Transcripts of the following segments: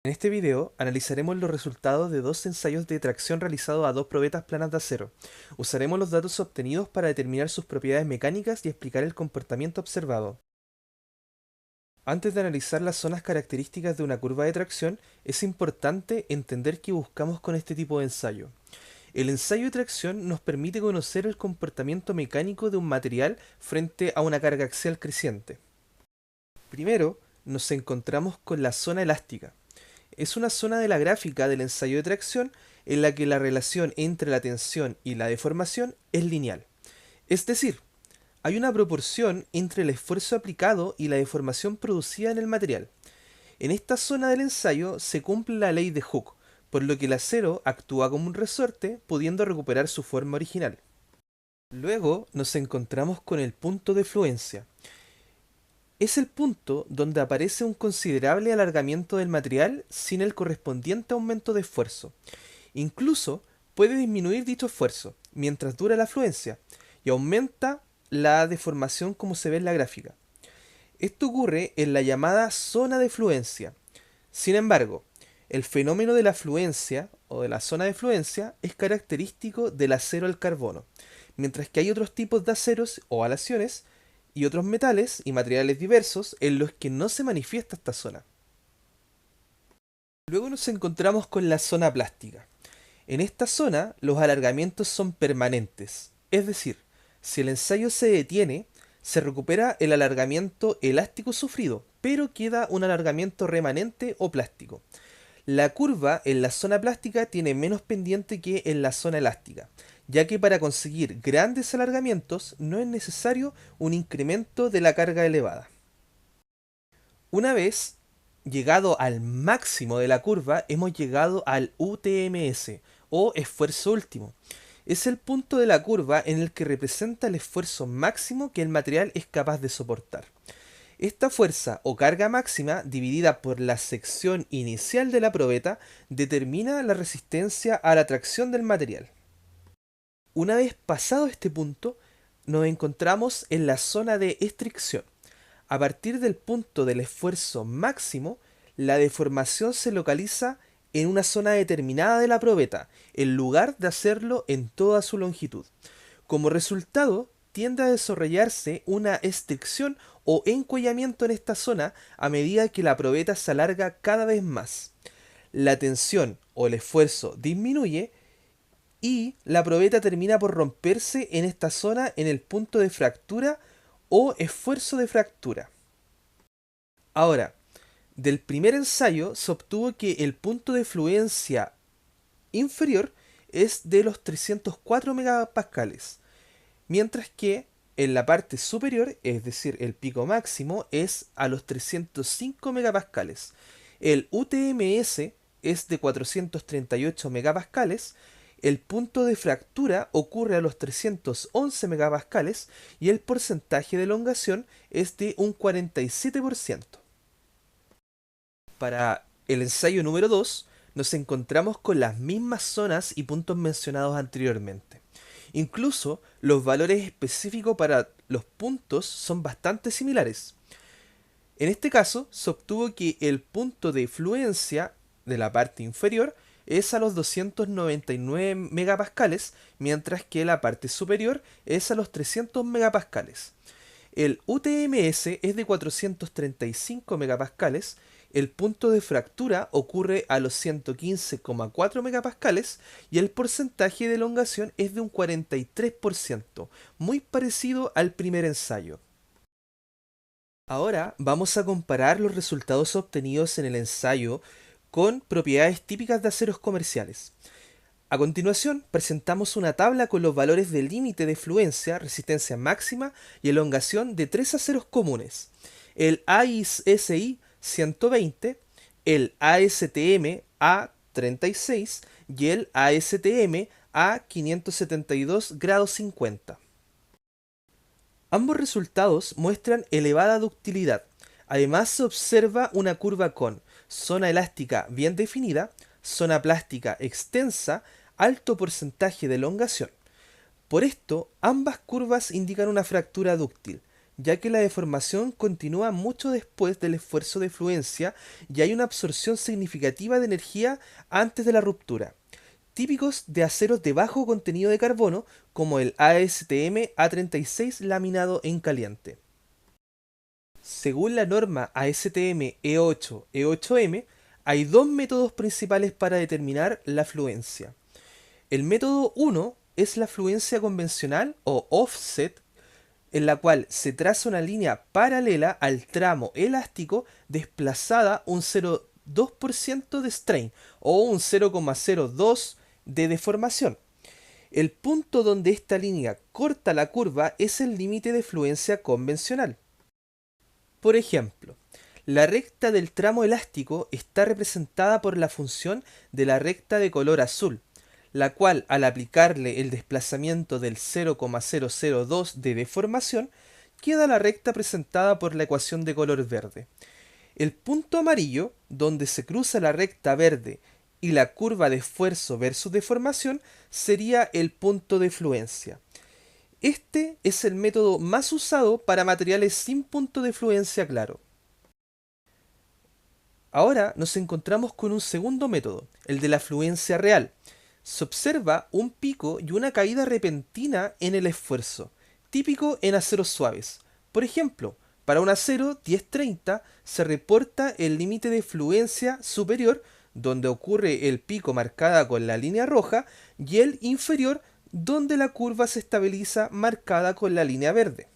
En este video analizaremos los resultados de dos ensayos de tracción realizados a dos probetas planas de acero. Usaremos los datos obtenidos para determinar sus propiedades mecánicas y explicar el comportamiento observado. Antes de analizar las zonas características de una curva de tracción, es importante entender qué buscamos con este tipo de ensayo. El ensayo de tracción nos permite conocer el comportamiento mecánico de un material frente a una carga axial creciente. Primero, nos encontramos con la zona elástica. Es una zona de la gráfica del ensayo de tracción en la que la relación entre la tensión y la deformación es lineal. Es decir, hay una proporción entre el esfuerzo aplicado y la deformación producida en el material. En esta zona del ensayo se cumple la ley de Hooke, por lo que el acero actúa como un resorte, pudiendo recuperar su forma original. Luego nos encontramos con el punto de fluencia. Es el punto donde aparece un considerable alargamiento del material sin el correspondiente aumento de esfuerzo. Incluso puede disminuir dicho esfuerzo mientras dura la fluencia y aumenta la deformación como se ve en la gráfica. Esto ocurre en la llamada zona de fluencia. Sin embargo, el fenómeno de la fluencia o de la zona de fluencia es característico del acero al carbono, mientras que hay otros tipos de aceros o aleaciones y otros metales y materiales diversos en los que no se manifiesta esta zona. Luego nos encontramos con la zona plástica. En esta zona los alargamientos son permanentes, es decir, si el ensayo se detiene, se recupera el alargamiento elástico sufrido, pero queda un alargamiento remanente o plástico. La curva en la zona plástica tiene menos pendiente que en la zona elástica, ya que para conseguir grandes alargamientos no es necesario un incremento de la carga elevada. Una vez llegado al máximo de la curva, hemos llegado al UTMS, o esfuerzo último. Es el punto de la curva en el que representa el esfuerzo máximo que el material es capaz de soportar. Esta fuerza o carga máxima, dividida por la sección inicial de la probeta, determina la resistencia a la tracción del material. Una vez pasado este punto, nos encontramos en la zona de estricción. A partir del punto del esfuerzo máximo, la deformación se localiza en una zona determinada de la probeta, en lugar de hacerlo en toda su longitud. Como resultado, tiende a desarrollarse una estricción o encuellamiento en esta zona a medida que la probeta se alarga cada vez más. La tensión o el esfuerzo disminuye y la probeta termina por romperse en esta zona en el punto de fractura o esfuerzo de fractura. Ahora, del primer ensayo se obtuvo que el punto de fluencia inferior es de los 304 megapascales, mientras que en la parte superior, es decir, el pico máximo, es a los 305 megapascales. El UTMS es de 438 megapascales, el punto de fractura ocurre a los 311 megapascales y el porcentaje de elongación es de un 47%. Para el ensayo número 2 nos encontramos con las mismas zonas y puntos mencionados anteriormente. Incluso los valores específicos para los puntos son bastante similares. En este caso, se obtuvo que el punto de fluencia de la parte inferior es a los 299 megapascales, mientras que la parte superior es a los 300 megapascales. El UTMS es de 435 megapascales, el punto de fractura ocurre a los 115,4 megapascales y el porcentaje de elongación es de un 43%, muy parecido al primer ensayo. Ahora vamos a comparar los resultados obtenidos en el ensayo con propiedades típicas de aceros comerciales. A continuación, presentamos una tabla con los valores de límite de fluencia, resistencia máxima y elongación de tres aceros comunes: el ASI 120, el ASTM A36 y el ASTM A572 grado 50. Ambos resultados muestran elevada ductilidad. Además se observa una curva con zona elástica bien definida, zona plástica extensa, alto porcentaje de elongación. Por esto, ambas curvas indican una fractura dúctil, ya que la deformación continúa mucho después del esfuerzo de fluencia y hay una absorción significativa de energía antes de la ruptura, típicos de aceros de bajo contenido de carbono como el ASTM A36 laminado en caliente. Según la norma ASTM E8-E8M, hay dos métodos principales para determinar la fluencia. El método 1 es la fluencia convencional o offset, en la cual se traza una línea paralela al tramo elástico desplazada un 0,2% de strain o un 0,02 de deformación. El punto donde esta línea corta la curva es el límite de fluencia convencional. Por ejemplo, la recta del tramo elástico está representada por la función de la recta de color azul, la cual al aplicarle el desplazamiento del 0,002 de deformación, queda la recta presentada por la ecuación de color verde. El punto amarillo, donde se cruza la recta verde y la curva de esfuerzo versus deformación, sería el punto de fluencia. Este es el método más usado para materiales sin punto de fluencia claro. Ahora nos encontramos con un segundo método, el de la fluencia real. Se observa un pico y una caída repentina en el esfuerzo, típico en aceros suaves. Por ejemplo, para un acero 1030 se reporta el límite de fluencia superior, donde ocurre el pico marcada con la línea roja, y el inferior, donde la curva se estabiliza marcada con la línea verde.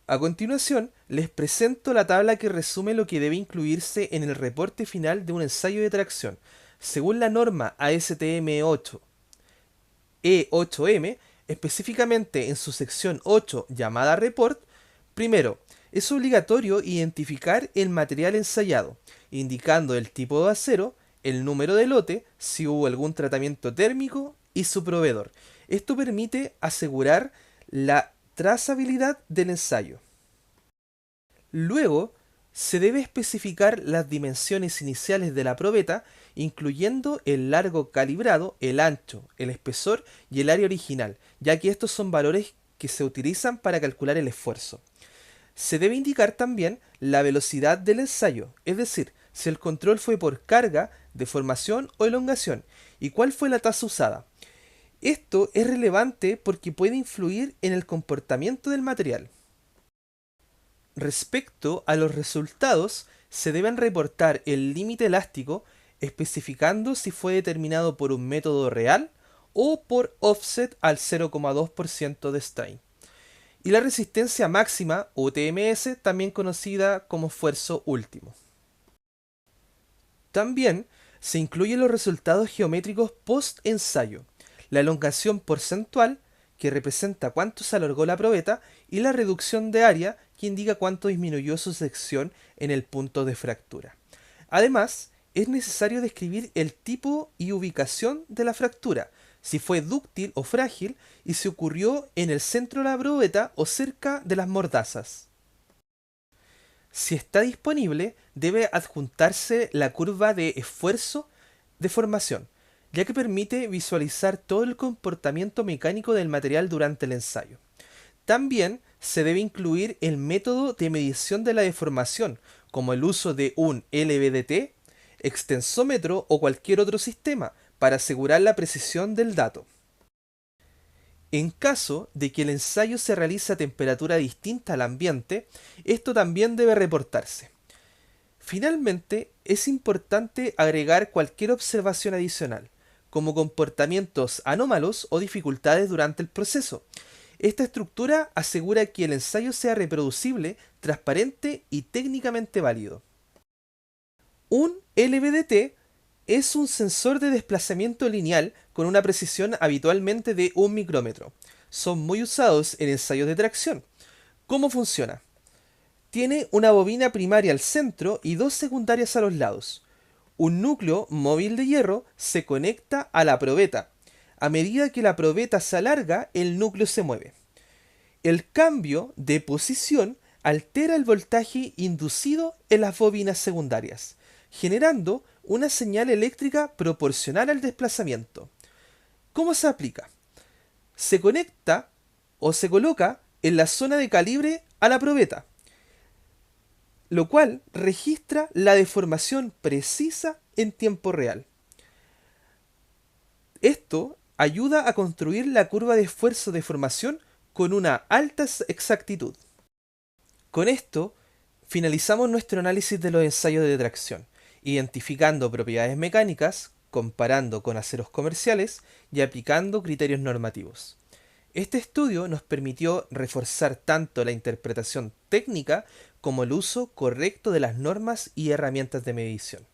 A continuación, les presento la tabla que resume lo que debe incluirse en el reporte final de un ensayo de tracción. Según la norma ASTM8 E8M, específicamente en su sección 8 llamada Report, primero, es obligatorio identificar el material ensayado, indicando el tipo de acero, el número de lote, si hubo algún tratamiento térmico y su proveedor. Esto permite asegurar la trazabilidad del ensayo. Luego, se debe especificar las dimensiones iniciales de la probeta, incluyendo el largo calibrado, el ancho, el espesor y el área original, ya que estos son valores que se utilizan para calcular el esfuerzo. Se debe indicar también la velocidad del ensayo, es decir, si el control fue por carga, deformación o elongación, y cuál fue la tasa usada. Esto es relevante porque puede influir en el comportamiento del material. Respecto a los resultados, se deben reportar el límite elástico, especificando si fue determinado por un método real o por offset al 0,2% de strain. Y la resistencia máxima, UTMS, también conocida como esfuerzo último. También se incluyen los resultados geométricos post-ensayo, la elongación porcentual, que representa cuánto se alargó la probeta, y la reducción de área, que indica cuánto disminuyó su sección en el punto de fractura. Además, es necesario describir el tipo y ubicación de la fractura, si fue dúctil o frágil y si ocurrió en el centro de la probeta o cerca de las mordazas. Si está disponible, debe adjuntarse la curva de esfuerzo de formación, ya que permite visualizar todo el comportamiento mecánico del material durante el ensayo. También se debe incluir el método de medición de la deformación, como el uso de un LVDT, extensómetro o cualquier otro sistema, para asegurar la precisión del dato. En caso de que el ensayo se realice a temperatura distinta al ambiente, esto también debe reportarse. Finalmente, es importante agregar cualquier observación adicional, como comportamientos anómalos o dificultades durante el proceso. Esta estructura asegura que el ensayo sea reproducible, transparente y técnicamente válido. Un LVDT es un sensor de desplazamiento lineal con una precisión habitualmente de 1 micrómetro. Son muy usados en ensayos de tracción. ¿Cómo funciona? Tiene una bobina primaria al centro y dos secundarias a los lados. Un núcleo móvil de hierro se conecta a la probeta. A medida que la probeta se alarga, el núcleo se mueve. El cambio de posición altera el voltaje inducido en las bobinas secundarias, generando una señal eléctrica proporcional al desplazamiento. ¿Cómo se aplica? Se conecta o se coloca en la zona de calibre a la probeta, lo cual registra la deformación precisa en tiempo real. Esto ayuda a construir la curva de esfuerzo de formación con una alta exactitud. Con esto, finalizamos nuestro análisis de los ensayos de tracción, identificando propiedades mecánicas, comparando con aceros comerciales y aplicando criterios normativos. Este estudio nos permitió reforzar tanto la interpretación técnica como el uso correcto de las normas y herramientas de medición.